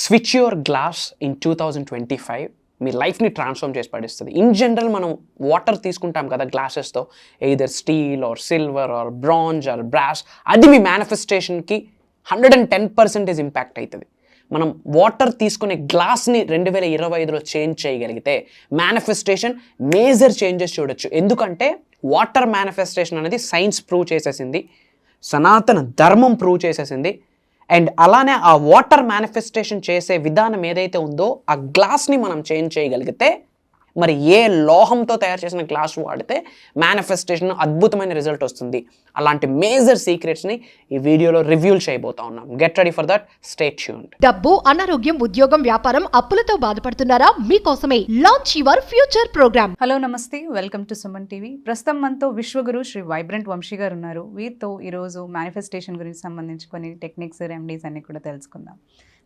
Switch your glass in 2025 మీ లైఫ్ని transform చేసి పడిస్తుంది. ఇన్ జనరల్ మనం వాటర్ తీసుకుంటాం కదా గ్లాసెస్తో, either steel or silver or bronze or brass, అది మీ మేనిఫెస్టేషన్కి 110% ఇంపాక్ట్ అవుతుంది. మనం వాటర్ తీసుకునే గ్లాస్ని 2025లో చేంజ్ చేయగలిగితే మేనిఫెస్టేషన్ మేజర్ చేంజెస్ చూడొచ్చు. ఎందుకంటే వాటర్ మేనిఫెస్టేషన్ అనేది సైన్స్ ప్రూవ్ చేసేసింది, సనాతన ధర్మం ప్రూవ్ చేసేసింది. అండ్ అలానే ఆ వాటర్ మేనిఫెస్టేషన్ చేసే విధానం ఏదైతే ఉందో ఆ గ్లాస్ని మనం చేంజ్ చేయగలిగితే, మరి ఏ లోహంతో తయారు చేసిన గ్లాస్ వాడితే మేనిఫెస్టేషన్ అద్భుతమైన రిజల్ట్ వస్తుంది. అలాంటి మేజర్ సీక్రెట్స్ని ఈ వీడియోలో రివ్యూల్ చేయబోతా ఉన్నాం. Get ready for that, stay tuned. డబ్బు, అనారోగ్యం, ఉద్యోగం, వ్యాపారం, అప్పులతో బాధపడుతున్నారా? మీకోసమే launch your future program. Hello, నమస్తే, వెల్కమ్ టు సుమన్ టీవీ. ప్రస్తుతం మనతో విశ్వగురు శ్రీ వైబ్రెంట్ వంశీ గారు ఉన్నారు. వీరితో ఈరోజు మేనిఫెస్టేషన్ గురించి సంబంధించి కొన్ని టెక్నిక్స్, రెమెడీస్ అన్ని కూడా తెలుసుకుందాం.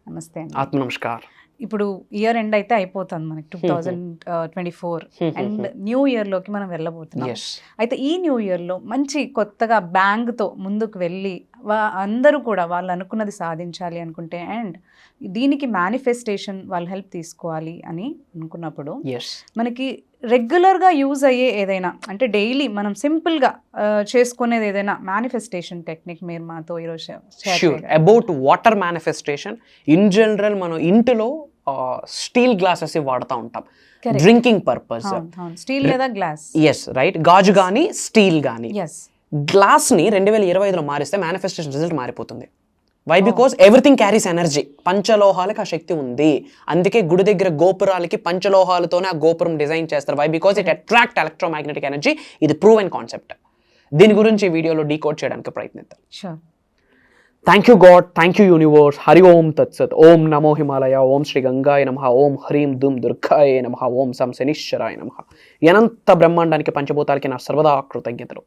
నమస్తే అండి. ఆత్మ నమస్కార్. ఇప్పుడు ఇయర్ ఎండ్ అయితే అయిపోతుంది మనకి 2024 అండ్ న్యూ ఇయర్లోకి మనం వెళ్ళబోతున్నాం. అయితే ఈ న్యూ ఇయర్లో మంచి కొత్తగా బ్యాంగ్తో ముందుకు వెళ్ళి అందరూ కూడా వాళ్ళు అనుకున్నది సాధించాలి అనుకుంటే, అండ్ దీనికి మేనిఫెస్టేషన్ వాళ్ళ హెల్ప్ తీసుకోవాలి అని అనుకున్నప్పుడు మనకి రెగ్యులర్గా యూజ్ అయ్యే ఏదైనా, అంటే డైలీ మనం సింపుల్గా చేసుకునేది ఏదైనా మేనిఫెస్టేషన్ టెక్నిక్ మీరు మాతో ఈరోజు about water manifestation. In general మనం ఇంటిలో స్టీల్ గ్లాసెస్ వాడుతూ ఉంటాం డ్రింకింగ్ పర్పస్. స్టీల్ లేదా గ్లాస్? Yes, right. గాజు కానీ స్టీల్ కానీ. గ్లాస్ని 2025లో మారిస్తే మేనిఫెస్టేషన్ రిజల్ట్ మారిపోతుంది. Why? Because everything carries energy. పంచలోహాలకి ఆ శక్తి ఉంది. అందుకే గుడి దగ్గర గోపురాలకి పంచలోహాలతోనే ఆ గోపురం డిజైన్ చేస్తారు. Why? Because it attract electromagnetic energy. ఇది ప్రూవెన్ కాన్సెప్ట్. దీని గురించి వీడియోలో డీకోడ్ చేయడానికి ప్రయత్నిద్దాం. Thank you God, thank you universe. Hari ఓం తత్సత్. ఓం నమో హిమాలయ, ఓం శ్రీ గంగాయ నమః, ఓం హ్రీం దుమ్ దుర్గాయ నమః, ఓం సం శనిశ్చరాయ నమః. అనంత బ్రహ్మాండానికి, పంచభూతాలకి నా సర్వదా కృతజ్ఞతలు.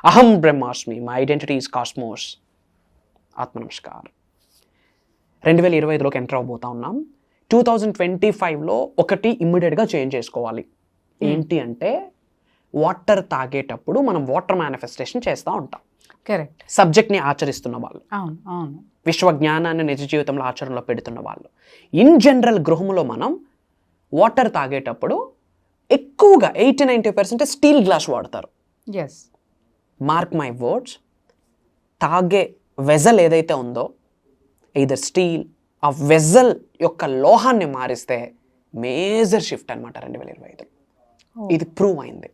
అహం బ్రహ్మాస్మి, మై ఐడెంటిటీ ఈజ్ కాస్మోస్. ఆత్మ నమస్కార్. 2025లోకి ఎంటర్ అవబోతా ఉన్నాం. 2025లో ఒకటి ఇమ్మీడియట్గా చేంజ్ చేసుకోవాలి. ఏంటి అంటే, వాటర్ తాగేటప్పుడు మనం వాటర్ మేనిఫెస్టేషన్ చేస్తూ ఉంటాం. కరెక్ట్. సబ్జెక్ట్ని ఆచరిస్తున్న వాళ్ళు, విశ్వ జ్ఞానాన్ని నిజ జీవితంలో ఆచరణలో పెడుతున్న వాళ్ళు. ఇన్ జనరల్ గృహంలో మనం వాటర్ తాగేటప్పుడు ఎక్కువగా 80-90% స్టీల్ గ్లాస్ వాడతారు. మార్క్ మై వర్డ్స్, తాగే వెజల్ ఏదైతే ఉందో ఎయిదర్ స్టీల్, ఆ వెజల్ యొక్క లోహాన్ని మారిస్తే మేజర్ షిఫ్ట్ అనమాట 2025. ఇది ప్రూవ్ అయింది.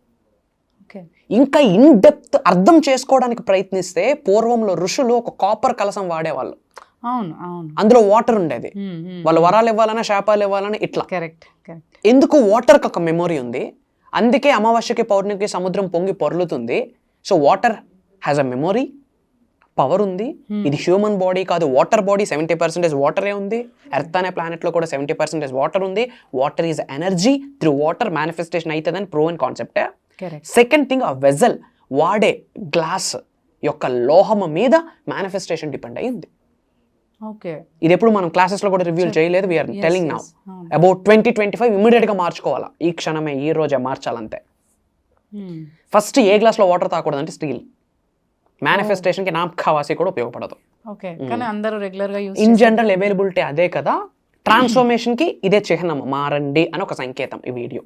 ఇంకా ఇన్ డెప్త్ అర్థం చేసుకోవడానికి ప్రయత్నిస్తే, పూర్వంలో ఋషులు ఒక కాపర్ కలసం వాడేవాళ్ళు. అందులో వాటర్ ఉండేది. వాళ్ళు వరాలు ఇవ్వాలన్నా శాపాలు ఇవ్వాలన్నా ఇట్లా. ఎందుకు? వాటర్కి ఒక మెమొరీ ఉంది. అందుకే అమావాస్యకి పౌర్ణమికి సముద్రం పొంగి పొర్లుతుంది. So water has a memory, power ఉంది. ఇది హ్యూమన్ బాడీ కాదు, వాటర్ బాడీ. 70% వాటరే ఉంది. ఎర్త్ అనే ప్లానెట్లో కూడా 70% వాటర్ ఉంది. Water is energy. Through water manifestation అవుతుందని ప్రూవెన్ కాన్సెప్టే. సెకండ్ థింగ్, ఆ వెజల్ వాడే గ్లాస్ యొక్క లోహం మీద మేనిఫెస్టేషన్ డిపెండ్ అయి ఉంది. ఇది ఎప్పుడు మనం క్లాసెస్లో కూడా రివ్యూల్ చేయలేదు. వీఆర్ టెలింగ్ నౌ అబౌట్ 2025 ఇమ్మీడియట్గా మార్చుకోవాలా. ఈ క్షణమే, ఈ రోజే మార్చాలంతే. ఫస్ట్ ఏ గ్లాస్లో వాటర్ తాగకూడదంటే స్టీల్. మేనిఫెస్టేషన్కి నామకావాసి కూడా ఉపయోగపడదు. ఇన్ జనరల్ అవైలబిలిటీ అదే కదా. ట్రాన్స్ఫర్మేషన్కి ఇదే చిహ్నం, మారండి అని ఒక సంకేతం ఈ వీడియో.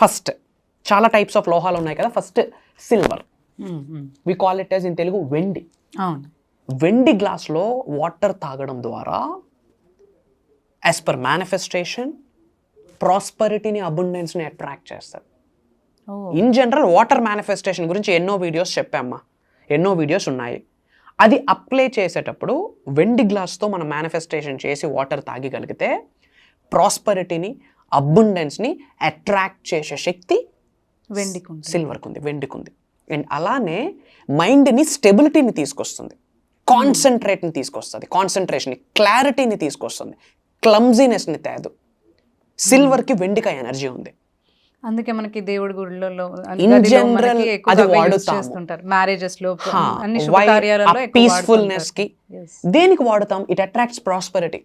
ఫస్ట్ చాలా టైప్స్ ఆఫ్ లోహాలు ఉన్నాయి కదా. First silver, we call it as in Telugu వెండి. వెండి గ్లాస్లో వాటర్ తాగడం ద్వారా యాజ్ పర్ మేనిఫెస్టేషన్ ప్రాస్పరిటీని, అబుండెన్స్ని అట్రాక్ట్ చేస్తారు. ఇన్ జనరల్ వాటర్ మేనిఫెస్టేషన్ గురించి ఎన్నో వీడియోస్ చెప్పామ్మా, ఎన్నో వీడియోస్ ఉన్నాయి. అది అప్లై చేసేటప్పుడు వెండి గ్లాస్తో మనం మేనిఫెస్టేషన్ చేసి వాటర్ తాగగలిగితే ప్రాస్పరిటీని, అబుండెన్స్ని అట్రాక్ట్ చేసే శక్తి సిల్వర్కి ఉంది, వెండికి ఉంది. అండ్ అలానే మైండ్ని స్టెబిలిటీని తీసుకొస్తుంది, కాన్సన్ట్రేట్ని తీసుకొస్తుంది, కాన్సన్ట్రేషన్ని, క్లారిటీని తీసుకొస్తుంది, క్లమ్జీనెస్ని తేదు. సిల్వర్కి, వెండికి ఎనర్జీ ఉంది. అందుకే మనకి దేవుడి గుళ్ళలో మ్యారేజెస్ లో పీస్ఫుల్నెస్ కి దేనికి వాడుతాం? It attracts prosperity.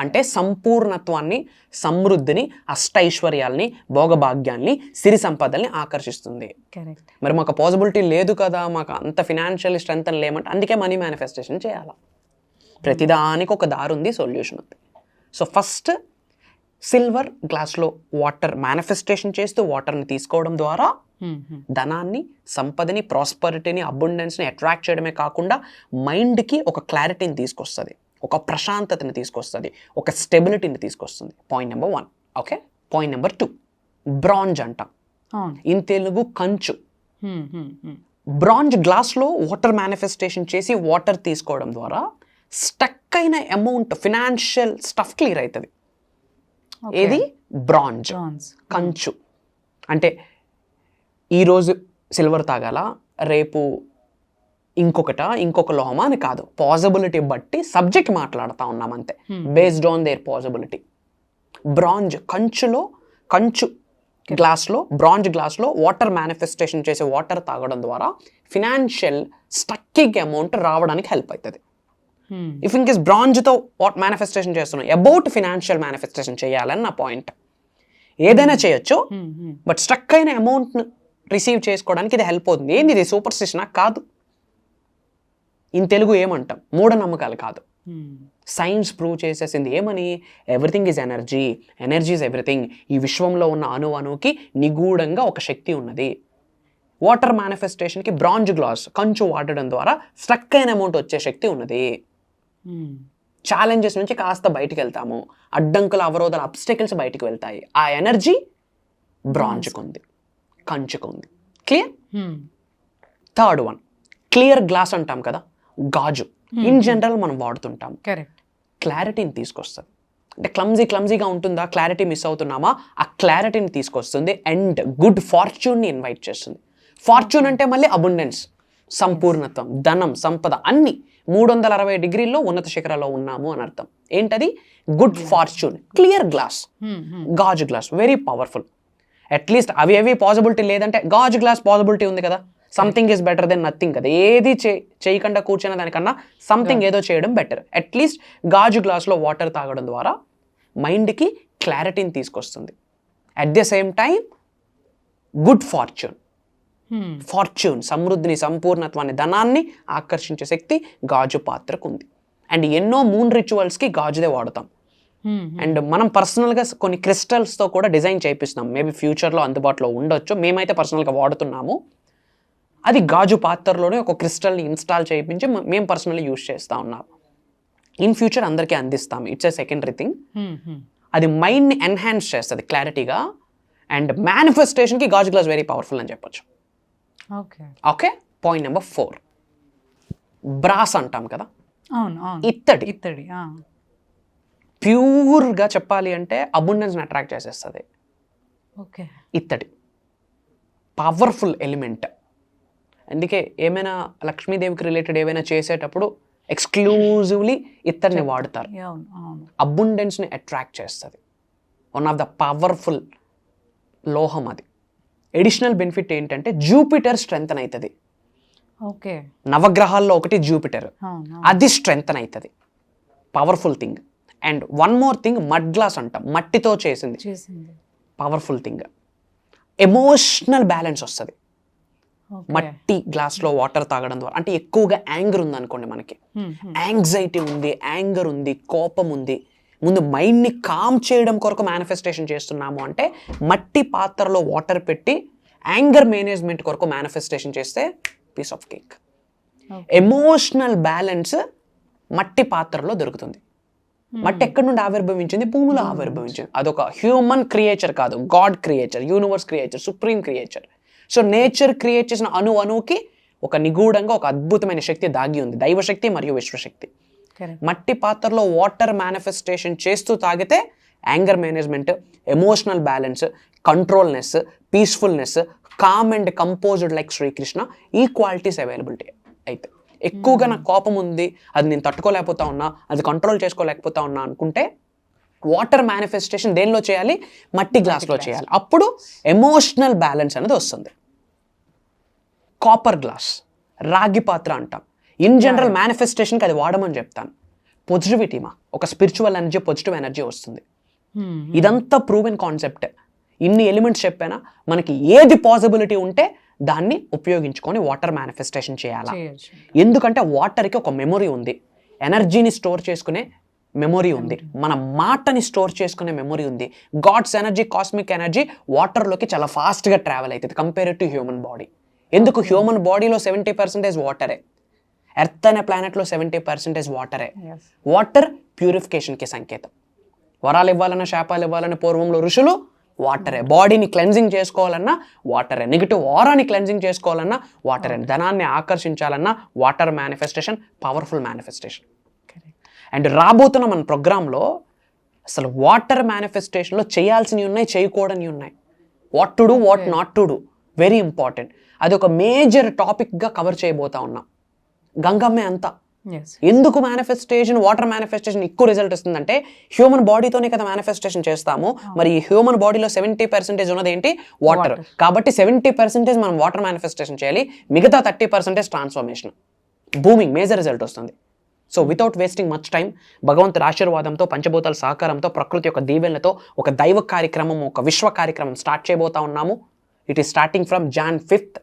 అంటే సంపూర్ణత్వాన్ని, సమృద్ధిని, అష్టైశ్వర్యాల్ని, భోగభాగ్యాల్ని, సిరి సంపదల్ని ఆకర్షిస్తుంది. మరి మాకు పాసిబిలిటీ లేదు కదా, మాకు అంత ఫినాన్షియల్ స్ట్రెంత్ లేమంటే అందుకే మనీ మేనిఫెస్టేషన్ చేయాలి. ప్రతిదానికి ఒక దారి ఉంది, సొల్యూషన్ ఉంది. సో ఫస్ట్ సిల్వర్ గ్లాస్లో వాటర్ మేనిఫెస్టేషన్ చేస్తూ వాటర్ని తీసుకోవడం ద్వారా ధనాన్ని, సంపదని, ప్రాస్పరిటీని, అబుండెన్స్ని అట్రాక్ట్ చేయడమే కాకుండా మైండ్కి ఒక క్లారిటీని తీసుకొస్తుంది, ఒక ప్రశాంతతని తీసుకొస్తుంది, ఒక స్టెబిలిటీని తీసుకొస్తుంది. Point number 1. Okay. Point number 2, bronze అంటాం, ఇన్ తెలుగు కంచు. బ్రాంజ్ గ్లాస్లో వాటర్ మేనిఫెస్టేషన్ చేసి వాటర్ తీసుకోవడం ద్వారా స్టక్ అయిన అమౌంట్, ఫినాన్షియల్ స్టఫ్ క్లియర్ అవుతుంది. ఏది? బ్రాంజ్, కంచు. అంటే ఈరోజు సిల్వర్ తాగాల, రేపు ఇంకొక లోహమా అని కాదు, పాసిబిలిటీ బట్టి సబ్జెక్ట్ మాట్లాడుతూ ఉన్నాం అంతే, based on their possibility. Bronze కంచు గ్లాస్లో, బ్రాంజ్ గ్లాస్లో వాటర్ మేనిఫెస్టేషన్ చేసి వాటర్ తాగడం ద్వారా ఫినాన్షియల్ స్టక్కింగ్ అమౌంట్ రావడానికి హెల్ప్ అవుతుంది. ఇఫ్ ఇన్ కేస్ బ్రాంజ్తో వాట్ మేనిఫెస్టేషన్ చేస్తున్నాం, అబౌట్ ఫినాన్షియల్ మేనిఫెస్టేషన్ చేయాలని నా పాయింట్. ఏదైనా చేయొచ్చు, బట్ స్టక్ అయిన అమౌంట్ను రిసీవ్ చేసుకోవడానికి ఇది హెల్ప్ అవుతుంది. ఏంది ఇది? సూపర్ స్టిషన్ కాదు, ఇన్ తెలుగు ఏమంటాం, మూఢనమ్మకాలు కాదు. సైన్స్ ప్రూవ్ చేసేసింది ఏమని? Everything is energy, energy is everything. ఈ విశ్వంలో ఉన్న అణువుకి నిగూఢంగా ఒక శక్తి ఉన్నది. వాటర్ మేనిఫెస్టేషన్కి బ్రాంజ్ గ్లాస్, కంచు వాడడం ద్వారా స్ట్రక్ అయిన అమౌంట్ వచ్చే శక్తి ఉన్నది. ఛాలెంజెస్ నుంచి కాస్త బయటికి వెళ్తాము, అడ్డంకుల, అవరోధాలు, అబ్స్టెకల్స్ బయటికి వెళ్తాయి. ఆ ఎనర్జీ బ్రాంజ్కి ఉంది, కంచుకు ఉంది. Clear? Third one, clear glass అంటాం కదా, గాజు. ఇన్ జనరల్ మనం వాడుతుంటాం. క్లారిటీని తీసుకొస్తుంది. అంటే క్లమ్జీగా ఉంటుందా, క్లారిటీ మిస్ అవుతున్నామా, ఆ క్లారిటీని తీసుకొస్తుంది. అండ్ గుడ్ ఫార్చ్యూన్ని ఇన్వైట్ చేస్తుంది. ఫార్చ్యూన్ అంటే మళ్ళీ అబుండెన్స్, సంపూర్ణత్వం, ధనం, సంపద, అన్ని 360 డిగ్రీల్లో ఉన్నత శిఖరాల్లో ఉన్నాము అని అర్థం. ఏంటది? Good fortune. క్లియర్ గ్లాస్, గాజు గ్లాస్, వెరీ పవర్ఫుల్. అట్లీస్ట్ అవి పాసిబిలిటీ లేదంటే గాజు గ్లాస్ పాసిబిలిటీ ఉంది కదా. Something is better then nothing కదా. ఏది చేయకుండా కూర్చున్న దానికన్నా సంథింగ్ ఏదో చేయడం బెటర్. అట్లీస్ట్ గాజు గ్లాస్లో వాటర్ తాగడం ద్వారా మైండ్కి క్లారిటీని తీసుకొస్తుంది. At the same time good fortune, సమృద్ధిని, సంపూర్ణత్వాన్ని, ధనాన్ని ఆకర్షించే శక్తి గాజు పాత్రకు ఉంది. అండ్ ఎన్నో మూన్ రిచువల్స్కి గాజుదే వాడతాం. అండ్ మనం పర్సనల్గా కొన్ని క్రిస్టల్స్తో కూడా డిజైన్ చేయిస్తున్నాం. మేబీ ఫ్యూచర్లో అందుబాటులో ఉండొచ్చు. మేమైతే పర్సనల్గా వాడుతున్నాము. అది గాజు పాత్రలోనే ఒక క్రిస్టల్ని ఇన్స్టాల్ చేయించి మేము పర్సనల్లీ యూజ్ చేస్తూ ఉన్నాం. ఇన్ ఫ్యూచర్ అందరికీ అందిస్తాం. It's a secondary thing. అది మైండ్ని ఎన్హాన్స్ చేస్తుంది క్లారిటీగా. అండ్ మేనిఫెస్టేషన్కి గాజు గ్లాస్ వెరీ పవర్ఫుల్ అని చెప్పొచ్చు. ఓకే. పాయింట్ నెంబర్ 4, బ్రాస్ అంటాం కదా, ఇత్తడి. ప్యూర్గా చెప్పాలి అంటే అబుండెన్స్ని అట్రాక్ట్ చేసేస్తుంది. ఇత్తడి పవర్ఫుల్ ఎలిమెంట్. అందుకే ఏమైనా లక్ష్మీదేవికి రిలేటెడ్ ఏమైనా చేసేటప్పుడు ఎక్స్క్లూజివ్లీ ఇత్తడిని వాడతారు. అబుండెన్స్ని అట్రాక్ట్ చేస్తుంది. వన్ ఆఫ్ ద పవర్ఫుల్ లోహం అది. ఎడిషనల్ బెనిఫిట్ ఏంటంటే జూపిటర్ స్ట్రెంగ్తన్ అవుతుంది. నవగ్రహాల్లో ఒకటి జూపిటర్, అది స్ట్రెంగ్తన్ అవుతుంది. Powerful thing. And one more thing, mud glass అంటాం, మట్టితో చేసింది, పవర్ఫుల్ థింగ్. ఎమోషనల్ బ్యాలెన్స్ వస్తుంది మట్టి గ్లాస్లో వాటర్ తాగడం ద్వారా. అంటే ఎక్కువగా యాంగర్ ఉంది అనుకోండి, మనకి యాంగ్జైటీ ఉంది, యాంగర్ ఉంది, కోపం ఉంది, ముందు మైండ్ని కామ్ చేయడం కొరకు మేనిఫెస్టేషన్ చేస్తున్నాము అంటే మట్టి పాత్రలో వాటర్ పెట్టి యాంగర్ మేనేజ్మెంట్ కొరకు మేనిఫెస్టేషన్ చేస్తే piece of cake. Emotional balance మట్టి పాత్రలో దొరుకుతుంది. మట్టి ఎక్కడి నుండి ఆవిర్భవించింది? భూమిలో ఆవిర్భవించింది. అదొక హ్యూమన్ క్రియేచర్ కాదు, God creature, universe creature, supreme creature. So nature create చేసిన అణువుకి ఒక నిగూఢంగా ఒక అద్భుతమైన శక్తి దాగి ఉంది, దైవశక్తి మరియు విశ్వశక్తి. మట్టి పాత్రలో వాటర్ మేనిఫెస్టేషన్ చేస్తూ తాగితే anger management, emotional balance, controlness, peacefulness, calm and composed like Srikrishna, ఈ క్వాలిటీస్ అవైలబిలిటీ అయితే. ఎక్కువగా నాకు కోపం ఉంది, అది నేను తట్టుకోలేకపోతా ఉన్నా, అది కంట్రోల్ చేసుకోలేకపోతా ఉన్నా అనుకుంటే వాటర్ మేనిఫెస్టేషన్ దేనిలో చేయాలి? మట్టి గ్లాస్లో చేయాలి. అప్పుడు ఎమోషనల్ బ్యాలెన్స్ అనేది వస్తుంది. కాపర్ గ్లాస్, రాగి పాత్ర అంటాం. ఇన్ జనరల్ మేనిఫెస్టేషన్కి అది వాడమని చెప్తాను. పాజిటివిటీమా, ఒక స్పిరిచువల్ ఎనర్జీ, పాజిటివ్ ఎనర్జీ వస్తుంది. ఇదంతా ప్రూవెన్ కాన్సెప్ట్. ఇన్ని ఎలిమెంట్స్ చెప్పానా, మనకి ఏది పాసిబిలిటీ ఉంటే దాన్ని ఉపయోగించుకొని వాటర్ మేనిఫెస్టేషన్ చేయాలా. ఎందుకంటే వాటర్కి ఒక మెమొరీ ఉంది, ఎనర్జీని స్టోర్ చేసుకునే మెమొరీ ఉంది, మన మాటని స్టోర్ చేసుకునే మెమొరీ ఉంది. గాడ్స్ ఎనర్జీ, కాస్మిక్ ఎనర్జీ వాటర్లోకి చాలా ఫాస్ట్గా ట్రావెల్ అవుతుంది కంపేర్ టు హ్యూమన్ బాడీ. ఎందుకు? హ్యూమన్ బాడీలో 70% వాటరే, ఎర్త్ అనే ప్లానెట్లో 70% వాటరే. వాటర్ ప్యూరిఫికేషన్కి సంకేతం. వరాలు ఇవ్వాలన్నా శాపాలు ఇవ్వాలన్నా పూర్వంలో ఋషులు వాటరే. బాడీని క్లెన్జింగ్ చేసుకోవాలన్నా వాటరే. నెగిటివ్ ఆరాని క్లెన్జింగ్ చేసుకోవాలన్నా వాటరే. ధనాన్ని ఆకర్షించాలన్నా water manifestation powerful manifestation. And రాబోతున్న మన ప్రోగ్రాంలో అసలు వాటర్ మేనిఫెస్టేషన్లో చేయాల్సినవి ఉన్నాయి, చేయకూడనివి ఉన్నాయి. What to do, what not to do, very important. అది ఒక మేజర్ టాపిక్గా కవర్ చేయబోతా ఉన్నాం. గంగమ్మే అంతా. ఎందుకు మేనిఫెస్టేషన్, వాటర్ మేనిఫెస్టేషన్ ఎక్కువ రిజల్ట్ ఇస్తుందంటే హ్యూమన్ బాడీతోనే కదా మేనిఫెస్టేషన్ చేస్తాము. మరి ఈ హ్యూమన్ బాడీలో 70% ఉన్నది ఏంటి? వాటర్. కాబట్టి 70% మనం వాటర్ మేనిఫెస్టేషన్ చేయాలి, మిగతా 30% ట్రాన్స్ఫర్మేషన్, బూమింగ్, మేజర్ రిజల్ట్ వస్తుంది. So without wasting much time, భగవంతుడి ఆశీర్వాదంతో, పంచభూతాల సహకారంతో, ప్రకృతి యొక్క దీవెనలతో ఒక దైవ కార్యక్రమం, ఒక విశ్వ కార్యక్రమం స్టార్ట్ చేయబోతా ఉన్నాము. It is starting from Jan 5th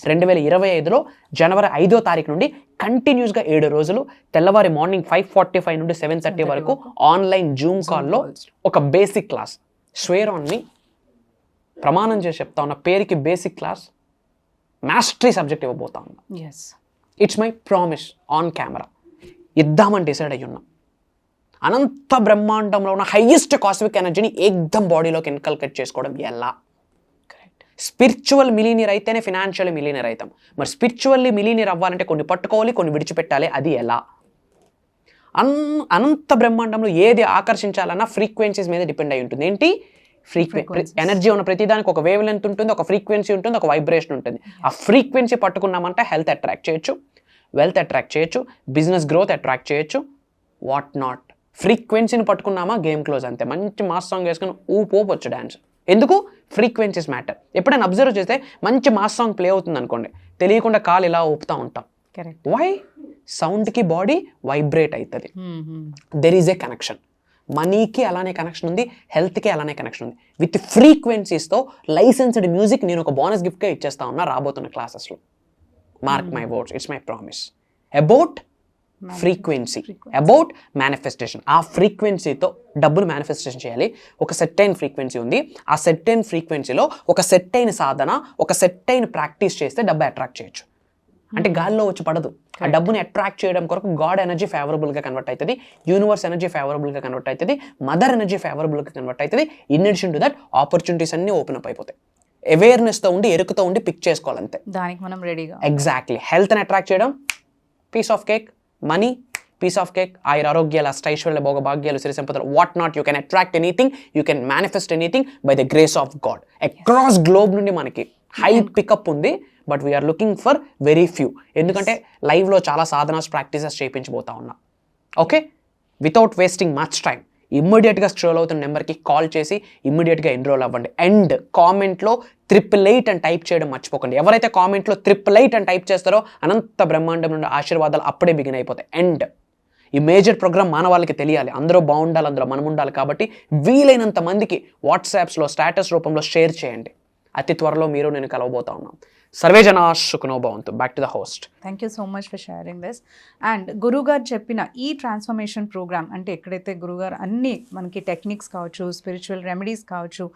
2025లో జనవరి 5వ తారీఖు నుండి కంటిన్యూస్గా 7 రోజులు తెల్లవారి మార్నింగ్ 5:45 నుండి 7:30 వరకు ఆన్లైన్ జూమ్ కాల్లో ఒక basic class, square on me, ప్రమాణం చేసి చెప్తా ఉన్న, పేరుకి బేసిక్ క్లాస్, మాస్టరీ సబ్జెక్ట్ ఇవ్వబోతా ఉన్నా. It's my promise on camera. ఇద్దామని డిసైడ్ అయ్యి ఉన్నాం. అనంత బ్రహ్మాండంలో ఉన్న హైయెస్ట్ కాస్మిక్ ఎనర్జీని ఏకదం బాడీలోకి ఇన్కల్కేట్ చేసుకోవడం ఎలా? స్పిరిచువల్ మిలీనియర్ అయితేనే ఫినాన్షియల్ మిలీనియర్ అవుతాం. మరి స్పిరిచువల్లీ మిలీనియర్ అవ్వాలంటే కొన్ని పట్టుకోవాలి, కొన్ని విడిచిపెట్టాలి. అది ఎలా? అనంత బ్రహ్మాండంలో ఏది ఆకర్షించాలన్నా ఫ్రీక్వెన్సీస్ మీద డిపెండ్ అయి ఉంటుంది. ఏంటి? ఎనర్జీ ఉన్న ప్రతిదానికి ఒక వేవ్ లెంత్ ఉంటుంది, ఒక ఫ్రీక్వెన్సీ ఉంటుంది, ఒక వైబ్రేషన్ ఉంటుంది. ఆ ఫ్రీక్వెన్సీ పట్టుకున్నామంటే హెల్త్ అట్రాక్ట్ చేయొచ్చు, వెల్త్ అట్రాక్ట్ చేయొచ్చు, బిజినెస్ గ్రోత్ అట్రాక్ట్ చేయొచ్చు, వాట్ నాట్. ఫ్రీక్వెన్సీని పట్టుకున్నామా గేమ్ క్లోజ్ అంతే. మంచి మాస్ సాంగ్ వేసుకుని ఊపోవచ్చు డాన్స్. ఎందుకు? Frequencies matter. ఎప్పుడైనా అబ్జర్వ్ చేస్తే మంచి మాస్ సాంగ్ ప్లే అవుతుంది అనుకోండి, తెలియకుండా కాలు ఇలా ఊపుతూ ఉంటాం. వై? సౌండ్కి బాడీ వైబ్రేట్ అవుతుంది. There is a connection. మనీకి అలానే కనెక్షన్ ఉంది, హెల్త్కి అలానే కనెక్షన్ ఉంది. విత్ ఫ్రీక్వెన్సీస్తో లైసెన్స్డ్ మ్యూజిక్ నేను ఒక బోనస్ గిఫ్ట్గా ఇచ్చేస్తా ఉన్నా రాబోతున్న క్లాసెస్లో. Mark my words, it's my promise. About frequency, about manifestation. ఆ ఫ్రీక్వెన్సీతో డబ్బును మేనిఫెస్టేషన్ చేయాలి. ఒక సెట్ అయిన ఫ్రీక్వెన్సీ ఉంది. ఆ సెట్ అయిన ఫ్రీక్వెన్సీలో ఒక సెట్ అయిన సాధన, ఒక సెట్ అయిన ప్రాక్టీస్ చేస్తే డబ్బు అట్రాక్ట్ చేయొచ్చు. అంటే గాల్లో వచ్చి పడదు. ఆ డబ్బుని అట్రాక్ట్ చేయడం కొరకు గాడ్ ఎనర్జీ ఫేవరబుల్గా కన్వర్ట్ అవుతుంది, యూనివర్స్ ఎనర్జీ ఫేవరబుల్గా కన్వర్ట్ అవుతుంది, మదర్ ఎనర్జీ ఫేవరబుల్గా కన్వర్ట్ అవుతుంది. In addition to that opportunities అన్నీ ఓపెన్ అప్ అయిపోతాయి. అవేర్నెస్తో ఉండి, ఎరుకుతో ఉండి పిక్ చేసుకోవాలంతే. దానికి మనం రెడీగా. ఎగ్జాక్ట్లీ. హెల్త్ని అట్రాక్ట్ చేయడం, piece of cake, money, piece of cake, ఆరోగ్యాలు, అష్టైశ్వర్య, భోగభాగ్యాలు, సిరి సంపదలు, what not. You can attract anything, you can manifest anything by the grace of God. Across globe నుండి మనకి హై పికప్ ఉంది, but we are looking for very few. ఎందుకంటే లైవ్లో చాలా సాధనాస్, ప్రాక్టీసెస్ చేయించబోతా ఉన్నా. Okay, without wasting much time, ఇమ్మీడియట్గా స్క్రోల్ అవుతున్న నెంబర్కి కాల్ చేసి ఇమ్మీడియట్గా ఎన్రోల్ అవ్వండి. అండ్ కామెంట్లో 888 అని టైప్ చేయడం మర్చిపోకండి. ఎవరైతే కామెంట్లో 888 అని టైప్ చేస్తారో అనంత బ్రహ్మాండం నుండి ఆశీర్వాదాలు అప్పుడే బిగిన్ అయిపోతాయి. అండ్ ఈ మేజర్ ప్రోగ్రామ్ మానవాళికి తెలియాలి, అందరూ బాగుండాలి, అందులో మనం ఉండాలి. కాబట్టి వీలైనంత మందికి వాట్సాప్స్లో స్టేటస్ రూపంలో షేర్ చేయండి. అతి త్వరలో మీరు నేను కలవబోతా ఉన్నాం. సర్వే జనా సుఖినో భవంతు. Back to the host. Thank you so much for sharing this. And గురుగారు చెప్పిన ఈ ట్రాన్స్ఫర్మేషన్ ప్రోగ్రామ్, అంటే ఎక్కడైతే గురుగారు అన్ని మనకి టెక్నిక్స్ కావచ్చు, స్పిరిచువల్ రెమెడీస్ కావచ్చు,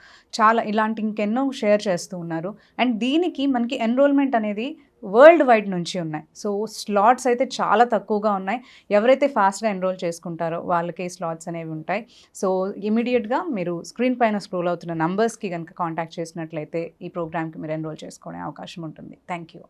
చాలా ఇలాంటి ఇంకెన్నో షేర్ చేస్తూ ఉన్నారు. అండ్ దీనికి మనకి ఎన్రోల్మెంట్ అనేది వరల్డ్ వైడ్ నుంచి ఉన్నాయి. సో స్లాట్స్ అయితే చాలా తక్కువగా ఉన్నాయి. ఎవరైతే ఫాస్ట్గా ఎన్రోల్ చేసుకుంటారో వాళ్ళకి స్లాట్స్ అనేవి ఉంటాయి. సో ఇమీడియట్గా మీరు స్క్రీన్ పైన స్క్రోల్ అవుతున్న నంబర్స్కి కనుక కాంటాక్ట్ చేసినట్లయితే ఈ ప్రోగ్రామ్కి మీరు ఎన్రోల్ చేసుకునే అవకాశం ఉంటుంది. Thank you.